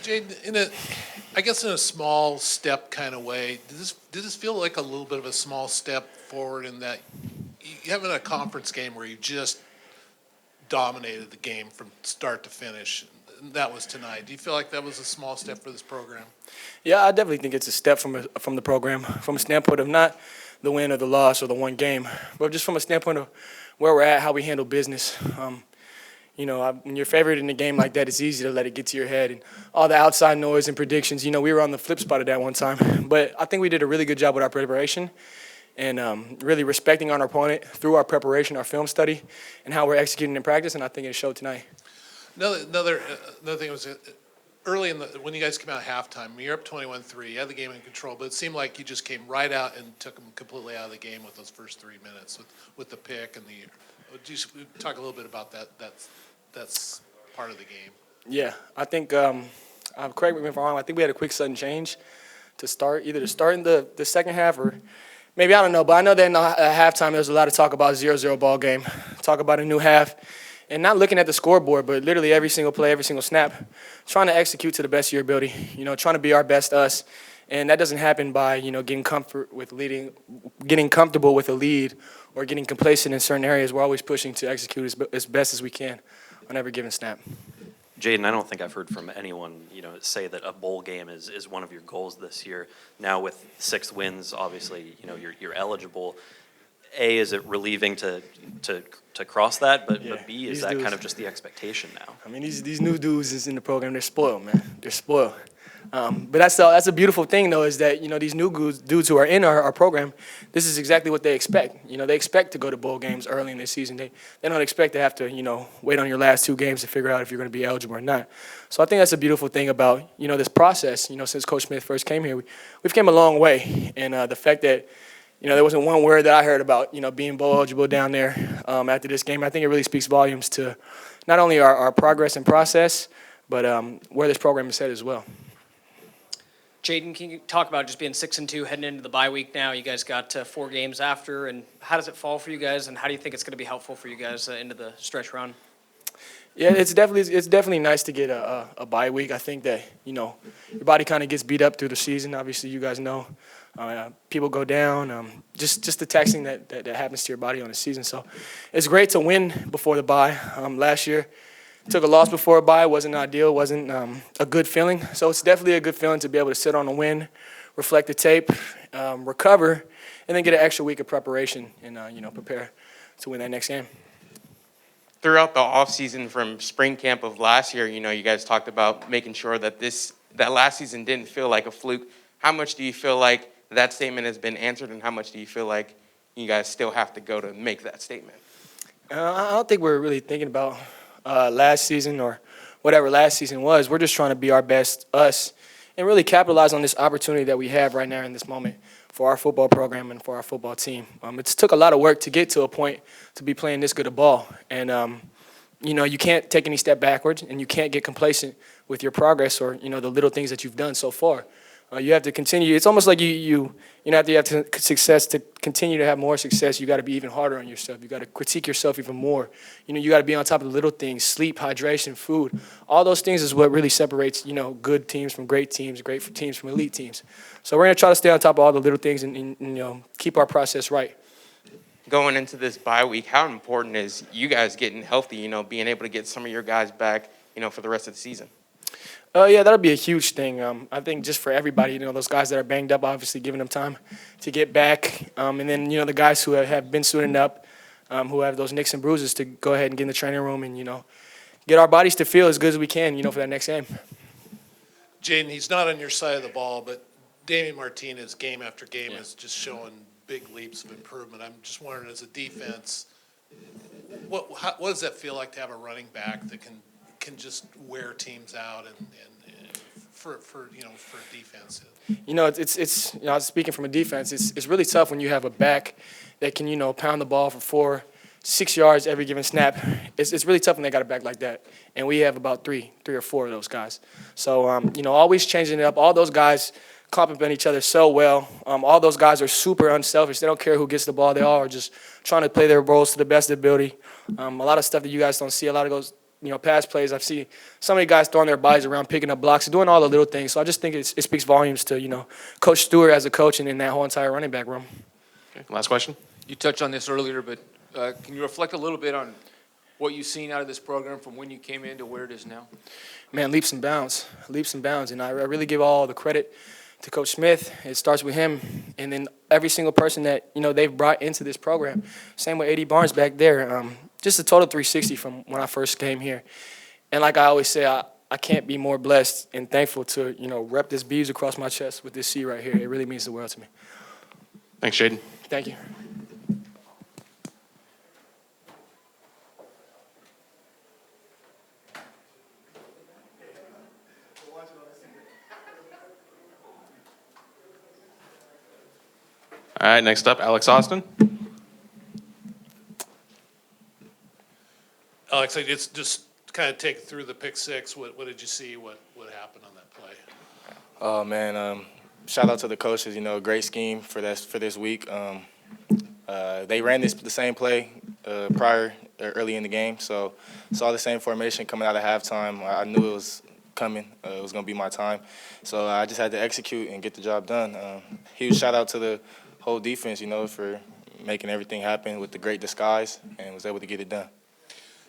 Jade, I guess in a small step kind of way, did this feel like a little bit of a small step forward in that you having a conference game where you just dominated the game from start to finish? And that was tonight. Do you feel like that was a small step for this program? Yeah, I definitely think it's a step from the program, from a standpoint of not the win or the loss or the one game, but just from a standpoint of where we're at, how we handle business. When you're favored in a game like that, it's easy to let it get to your head and all the outside noise and predictions. We were on the flip spot of that one time, but I think we did a really good job with our preparation and really respecting our opponent through our preparation, our film study, and how we're executing in practice, and I think it showed tonight. Another thing was early when you guys came out at halftime, you're up 21-3, you had the game in control, but it seemed like you just came right out and took them completely out of the game with those first 3 minutes with the pick and the. Just talk a little bit about that. That's part of the game. Yeah, I think. Correct me if I'm wrong. I think we had a quick sudden change to start in the second half or maybe I don't know. But I know that in halftime there was a lot of talk about 0-0 ball game, talk about a new half, and not looking at the scoreboard, but literally every single play, every single snap, trying to execute to the best of your ability. Trying to be our best us. And that doesn't happen by, getting comfortable with a lead or getting complacent in certain areas. We're always pushing to execute as best as we can on every given snap. Jaden, I don't think I've heard from anyone, say that a bowl game is one of your goals this year. Now with 6 wins, obviously, you're eligible. A, is it relieving to cross that? But B, is that dudes, kind of just the expectation now? I mean, these new dudes is in the program. They're spoiled, man. They're spoiled. But that's a beautiful thing, though, is that, these new dudes who are in our program, this is exactly what they expect. They expect to go to bowl games early in the season. They don't expect to have to, wait on your last 2 games to figure out if you're going to be eligible or not. So I think that's a beautiful thing about, this process. Since Coach Smith first came here, we've come a long way. And the fact that, there wasn't one word that I heard about, being bowl eligible down there after this game, I think it really speaks volumes to not only our progress and process, but where this program is headed as well. Jaden, can you talk about just being 6-2 heading into the bye week now? You guys got 4 games after, and how does it fall for you guys, and how do you think it's going to be helpful for you guys into the stretch run? Yeah, it's definitely nice to get a bye week. I think that, your body kind of gets beat up through the season. Obviously, you guys know people go down, just the taxing that happens to your body on the season. So it's great to win before the bye. Last year, took a loss before a bye. Wasn't ideal. Wasn't a good feeling. So it's definitely a good feeling to be able to sit on a win, reflect the tape, recover, and then get an extra week of preparation and prepare to win that next game. Throughout the offseason from spring camp of last year, you guys talked about making sure that that last season didn't feel like a fluke. How much do you feel like that statement has been answered, and how much do you feel like you guys still have to go to make that statement? I don't think we're really thinking about last season or whatever last season was. We're just trying to be our best us and really capitalize on this opportunity that we have right now in this moment for our football program and for our football team. It's took a lot of work to get to a point to be playing this good a ball. And, you can't take any step backwards, and you can't get complacent with your progress or, the little things that you've done so far. You have to continue. It's almost like after you have success, to continue to have more success, you got to be even harder on yourself. You got to critique yourself even more. You got to be on top of the little things: sleep, hydration, food. All those things is what really separates, good teams from great teams from elite teams. So we're gonna try to stay on top of all the little things and keep our process right. Going into this bye week, how important is you guys getting healthy? Being able to get some of your guys back, for the rest of the season. Yeah, that'll be a huge thing. I think just for everybody, those guys that are banged up, obviously giving them time to get back. And then, the guys who have been suiting up, who have those nicks and bruises, to go ahead and get in the training room and, get our bodies to feel as good as we can, for that next game. Jaden, he's not on your side of the ball, but Damian Martinez, game after game, is just showing big leaps of improvement. I'm just wondering, as a defense, what does that feel like to have a running back that can just wear teams out and for defense? It's speaking from a defense, it's really tough when you have a back that can pound the ball for 4-6 yards every given snap. It's really tough when they got a back like that, and we have about three or four of those guys. So always changing it up. All those guys complement each other so well. All those guys are super unselfish. They don't care who gets the ball. They all are just trying to play their roles to the best of their ability. A lot of stuff that you guys don't see. A lot of pass plays. I've seen so many guys throwing their bodies around, picking up blocks, doing all the little things. So I just think it speaks volumes to, Coach Stewart as a coach and in that whole entire running back room. Okay, last question. You touched on this earlier, but can you reflect a little bit on what you've seen out of this program from when you came in to where it is now? Man, leaps and bounds. And I really give all the credit to Coach Smith. It starts with him, and then every single person that, they've brought into this program. Same with A.D. Barnes back there. Just a total 360 from when I first came here. And like I always say, I can't be more blessed and thankful to, rep this Beavs across my chest with this C right here. It really means the world to me. Thanks, Jaden. Thank you. All right, next up, Alex Austin. Alex, I just kind of take through the pick six. What did you see? What happened on that play? Oh man, shout out to the coaches. Great scheme for this week. They ran the same play early in the game, so saw the same formation coming out of halftime. I knew it was coming. It was going to be my time, so I just had to execute and get the job done. Huge shout out to the whole defense, for making everything happen with the great disguise and was able to get it done.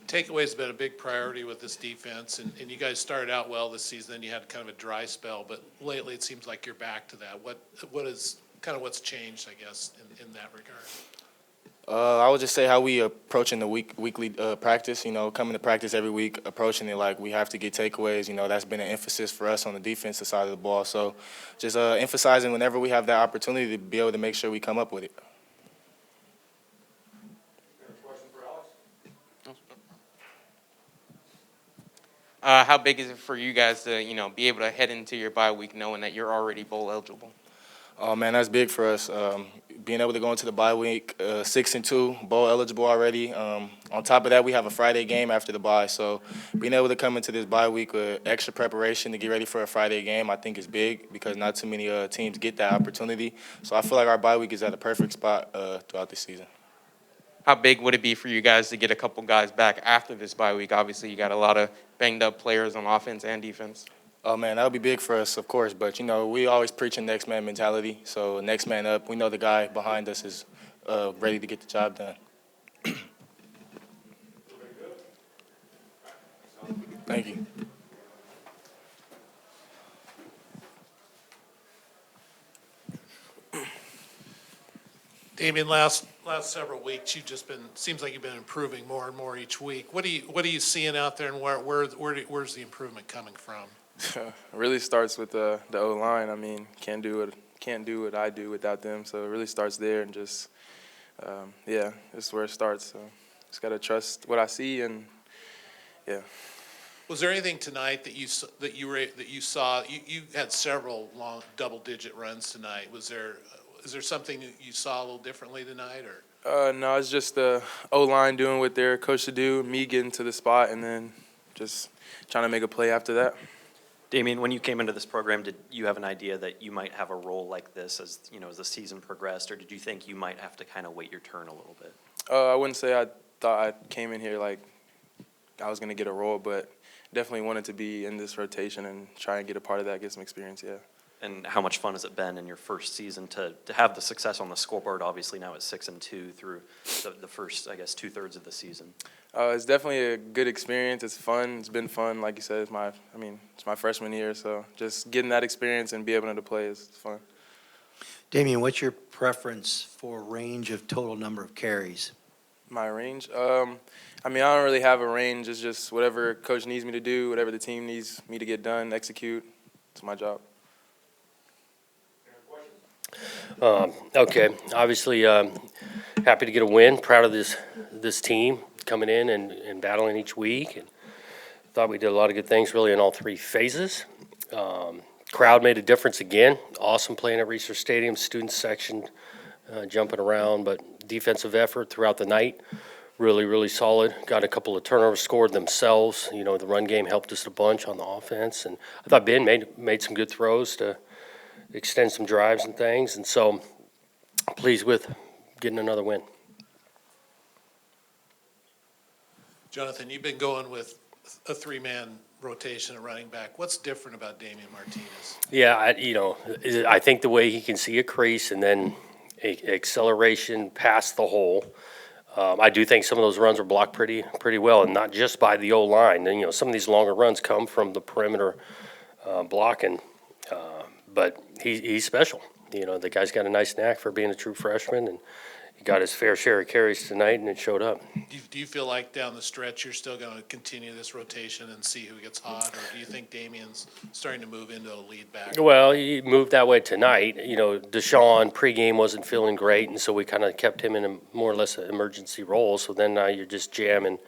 Takeaway's been a big priority with this defense, and you guys started out well this season. Then you had kind of a dry spell, but lately it seems like you're back to that. What's changed, I guess, in that regard? I would just say how we approaching the weekly practice. Coming to practice every week, approaching it like we have to get takeaways. That's been an emphasis for us on the defensive side of the ball. So, just emphasizing whenever we have that opportunity to be able to make sure we come up with it. How big is it for you guys to, be able to head into your bye week knowing that you're already bowl eligible? Oh man, that's big for us. Being able to go into the bye week 6-2, bowl eligible already. On top of that, we have a Friday game after the bye. So being able to come into this bye week with extra preparation to get ready for a Friday game, I think is big because not too many teams get that opportunity. So I feel like our bye week is at a perfect spot throughout the season. How big would it be for you guys to get a couple guys back after this bye week? Obviously, you got a lot of banged up players on offense and defense. Oh, man, that would be big for us, of course. But, we always preach a next man mentality. So next man up, we know the guy behind us is ready to get the job done. Thank you. Damian, last several weeks, seems like you've been improving more and more each week. What are you seeing out there, and where's the improvement coming from? It really starts with the O-line. I mean, can't do what I do without them. So it really starts there, and just this is where it starts. So just gotta trust what I see, and yeah. Was there anything tonight that you saw? You had several long double-digit runs tonight. Is there something that you saw a little differently tonight, or? No, it's just the O-line doing what they're coached to do, me getting to the spot, and then just trying to make a play after that. Damian, when you came into this program, did you have an idea that you might have a role like this as the season progressed, or did you think you might have to kind of wait your turn a little bit? I wouldn't say I thought I came in here like I was going to get a role, but definitely wanted to be in this rotation and try and get a part of that, get some experience, yeah. And how much fun has it been in your first season to have the success on the scoreboard? Obviously now it's 6-2 through the first, I guess, 2/3 of the season. It's definitely a good experience. It's fun. It's been fun. Like you said, it's my freshman year, so just getting that experience and be able to play is fun. Damian, what's your preference for range of total number of carries? My range? I don't really have a range. It's just whatever coach needs me to do, whatever the team needs me to get done, execute. It's my job. Okay, obviously happy to get a win. Proud of this team coming in and battling each week. And thought we did a lot of good things really in all three phases. Crowd made a difference again. Awesome playing at Research Stadium, student section jumping around, but defensive effort throughout the night. Really, really solid. Got a couple of turnovers scored themselves. The run game helped us a bunch on the offense. And I thought Ben made some good throws to extend some drives and things, and so pleased with getting another win. Jonathan, you've been going with a three-man rotation at running back. What's different about Damian Martinez? Yeah, I think the way he can see a crease and then acceleration past the hole. I do think some of those runs are blocked pretty well, and not just by the O-line. And, some of these longer runs come from the perimeter blocking, but he's special. The guy's got a nice knack for being a true freshman, and he got his fair share of carries tonight, and it showed up. Do you feel like down the stretch you're still going to continue this rotation and see who gets hot, or do you think Damian's starting to move into a lead back? Well, he moved that way tonight. Deshaun pregame wasn't feeling great, and so we kind of kept him in a more or less an emergency role. So then now you're just jamming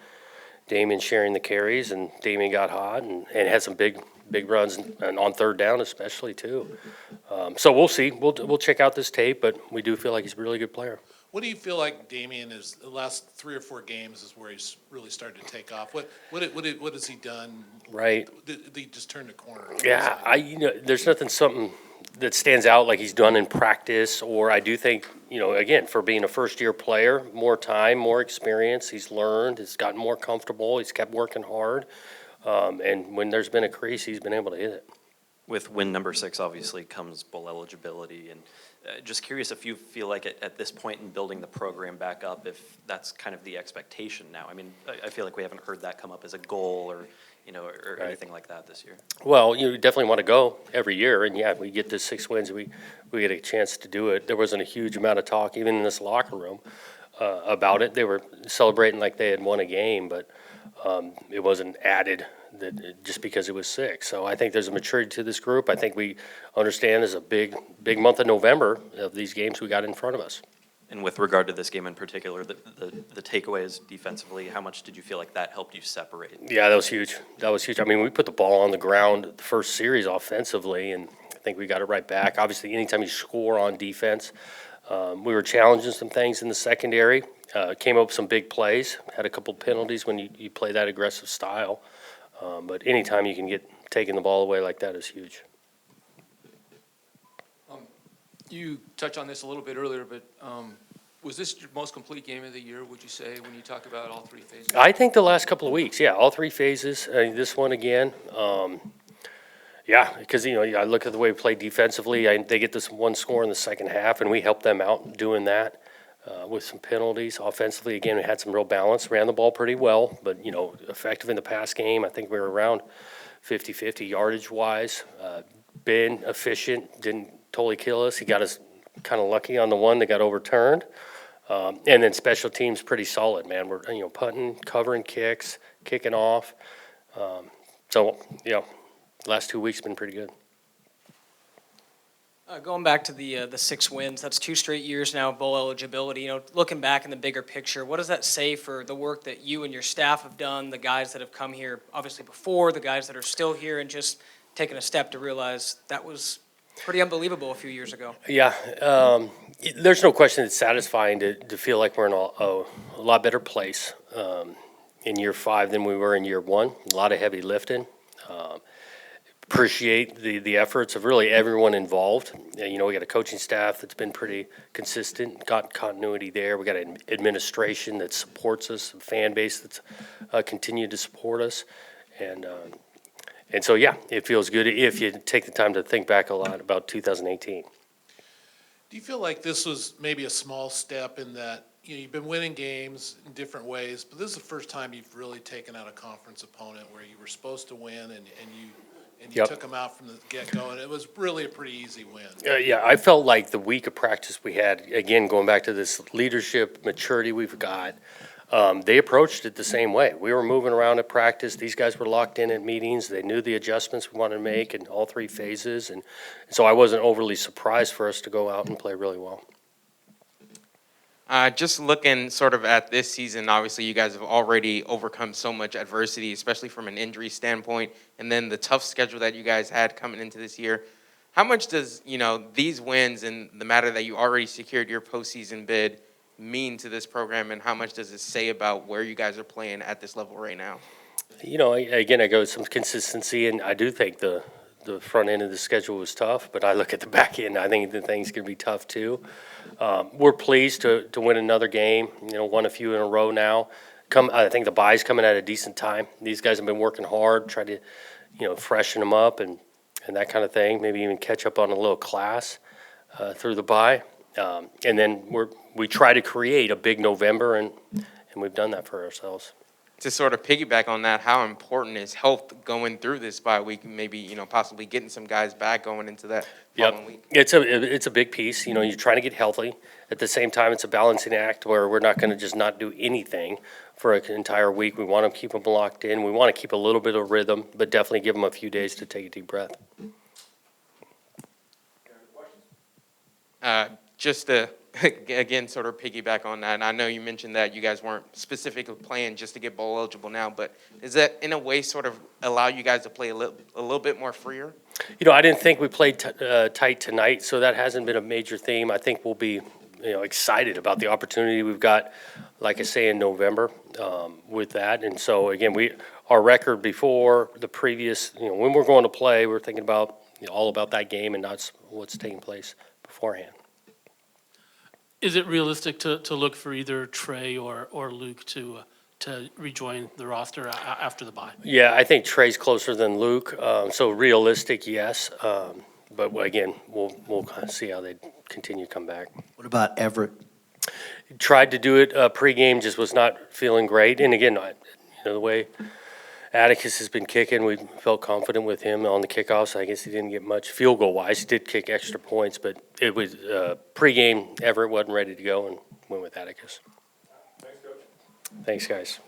Damian sharing the carries, and Damian got hot and had some big runs, and on third down especially too. So we'll see. We'll check out this tape, but we do feel like he's a really good player. What do you feel like Damian is, the last 3 or 4 games is where he's really started to take off? What has he done? Right. Did he just turn the corner? Yeah, there's something that stands out like he's done in practice, or I do think, again, for being a first-year player, more time, more experience, he's learned, he's gotten more comfortable, he's kept working hard, and when there's been a crease, he's been able to hit it. With win number 6, obviously, comes bowl eligibility, and just curious if you feel like at this point in building the program back up, if that's kind of the expectation now. I mean, I feel like we haven't heard that come up as a goal or Right. anything like that this year. Well, you definitely want to go every year, and yeah, we get to 6 wins, we get a chance to do it. There wasn't a huge amount of talk, even in this locker room, about it. They were celebrating like they had won a game, but it wasn't added just because it was 6. So I think there's a maturity to this group. I think we understand there's a big month of November of these games we got in front of us. And with regard to this game in particular, the takeaways defensively, how much did you feel like that helped you separate? Yeah, that was huge. I mean, we put the ball on the ground the first series offensively, and I think we got it right back. Obviously, anytime you score on defense, we were challenging some things in the secondary, came up with some big plays, had a couple penalties when you play that aggressive style. But anytime you can get taking the ball away like that is huge. You touched on this a little bit earlier, but was this your most complete game of the year, would you say, when you talk about all 3 phases? I think the last couple of weeks, yeah, all 3 phases. This one again, yeah, because I look at the way we play defensively. They get this 1 score in the second half, and we help them out doing that with some penalties. Offensively, again, we had some real balance, ran the ball pretty well, but effective in the pass game. I think we were around 50-50 yardage-wise. Been efficient, didn't totally kill us. He got us kind of lucky on the one that got overturned. And then special teams pretty solid, man. We're punting, covering kicks, kicking off. So last 2 weeks been pretty good. Going back to the 6 wins, that's 2 straight years now of bowl eligibility. Looking back in the bigger picture, what does that say for the work that you and your staff have done, the guys that have come here obviously before, the guys that are still here, and just taking a step to realize that was pretty unbelievable a few years ago? Yeah, there's no question it's satisfying to feel like we're in a lot better place in year 5 than we were in year 1. A lot of heavy lifting. Appreciate the efforts of really everyone involved. We got a coaching staff that's been pretty consistent, got continuity there. We got an administration that supports us, a fan base that's continued to support us. And so, yeah, it feels good if you take the time to think back a lot about 2018. Do you feel like this was maybe a small step in that, you've been winning games in different ways, but this is the first time you've really taken out a conference opponent where you were supposed to win and you Yep. took them out from the get-go, and it was really a pretty easy win. Yeah, I felt like the week of practice we had, again, going back to this leadership maturity we've got, they approached it the same way. We were moving around at practice. These guys were locked in at meetings. They knew the adjustments we wanted to make in all 3 phases. And so I wasn't overly surprised for us to go out and play really well. Just looking sort of at this season, obviously you guys have already overcome so much adversity, especially from an injury standpoint, and then the tough schedule that you guys had coming into this year. How much does, these wins and the matter that you already secured your postseason bid mean to this program, and how much does it say about where you guys are playing at this level right now? Again, I go with some consistency, and I do think the front end of the schedule was tough, but I look at the back end, I think the thing's going to be tough too. We're pleased to win another game, won a few in a row now. I think the bye's coming at a decent time. These guys have been working hard, try to, freshen them up and that kind of thing. Maybe even catch up on a little class through the bye. And then we try to create a big November, and we've done that for ourselves. To sort of piggyback on that, how important is health going through this bye week, and maybe, possibly getting some guys back going into that following week? It's a big piece. You're trying to get healthy. At the same time, it's a balancing act where we're not going to just not do anything for an entire week. We want to keep them locked in. We want to keep a little bit of rhythm, but definitely give them a few days to take a deep breath. Just to, again, sort of piggyback on that, and I know you mentioned that you guys weren't specifically playing just to get bowl eligible now, but does that in a way sort of allow you guys to play a little bit more freer? I didn't think we played tight tonight, so that hasn't been a major theme. I think we'll be, excited about the opportunity we've got, like I say, in November with that. And so, again, our record before the previous, when we're going to play, we're thinking about, all about that game and not what's taking place beforehand. Is it realistic to look for either Trey or Luke to rejoin the roster after the bye? Yeah, I think Trey's closer than Luke, so realistic, yes. But again, we'll kind of see how they continue to come back. What about Everett? Tried to do it pregame, just was not feeling great. And again, the way Atticus has been kicking, we felt confident with him on the kickoffs. I guess he didn't get much field goal wise. He did kick extra points, but it was pregame. Everett wasn't ready to go and went with Atticus. Thanks, Coach. Thanks, guys.